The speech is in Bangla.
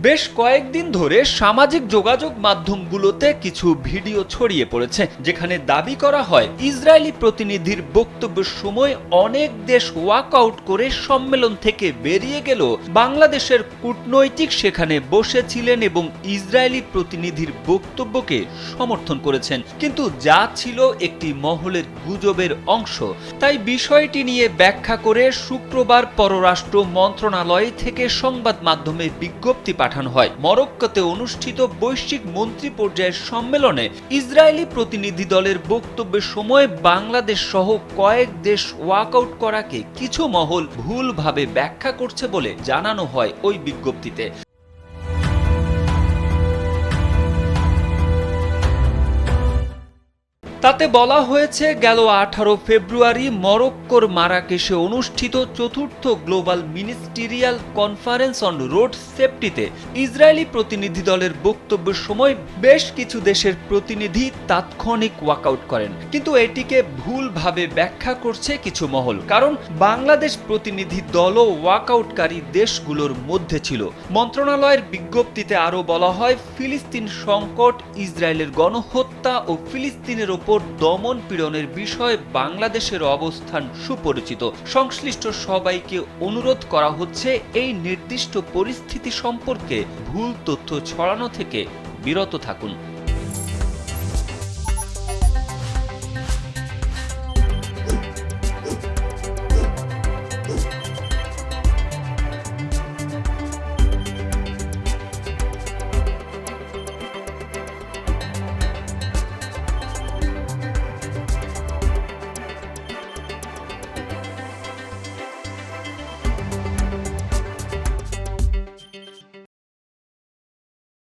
বেশ কয়েকদিন ধরে সামাজিক যোগাযোগ মাধ্যমগুলোতে কিছু ভিডিও ছড়িয়ে পড়েছে, যেখানে দাবি করা হয় ইসরায়েলি প্রতিনিধির বক্তব্যের সময় অনেক দেশ ওয়াকআউট করে সম্মেলন থেকে বেরিয়ে গেল। বাংলাদেশের কূটনৈতিক সেখানে বসেছিলেন এবং ইসরায়েলি প্রতিনিধির বক্তব্যকে সমর্থন করেছেন, কিন্তু যা ছিল একটি মহলের গুজবের অংশ। তাই বিষয়টি নিয়ে ব্যাখ্যা করে শুক্রবার পররাষ্ট্র মন্ত্রণালয় থেকে সংবাদ মাধ্যমে বিজ্ঞপ্তি পাঠানো হয়। মরক্কোতে অনুষ্ঠিত বৈশ্বিক মন্ত্রী পর্যায়ের সম্মেলনে ইসরায়েলি প্রতিনিধি দলের বক্তব্যের সময় বাংলাদেশ সহ কয়েক দেশ ওয়াকআউট করাকে কিছু মহল ভুলভাবে ব্যাখ্যা করছে বলে জানানো হয় ওই বিজ্ঞপ্তিতে। তাতে বলা হয়েছে, গেল 18 ফেব্রুয়ারি মরক্কোর মারাকেশে অনুষ্ঠিত চতুর্থ global ministerial conference on road সেফটিতে ইসরায়েলি প্রতিনিধি দলের বক্তব্যের সময় বেশ কিছু দেশের প্রতিনিধি তাৎক্ষণিক ওয়াকআউট করেন, কিন্তু এটিকে ভুলভাবে ব্যাখ্যা করছে কিছু মহল। কারণ বাংলাদেশ প্রতিনিধি দলও ওয়াকআউটকারী দেশগুলোর মধ্যে ছিল। মন্ত্রণালয়ের বিজ্ঞপ্তিতে আরও বলা হয়, ফিলিস্তিন সংকট, ইসরায়েলের গণহত্যা ও ফিলিস্তিনের ওপর দমন পীড়নের বিষয়ে বাংলাদেশের অবস্থান সুপরিচিত। সংশ্লিষ্ট সবাইকে অনুরোধ করা হচ্ছে এই নির্দিষ্ট পরিস্থিতি সম্পর্কে ভুল তথ্য ছড়ানো থেকে বিরত থাকুন।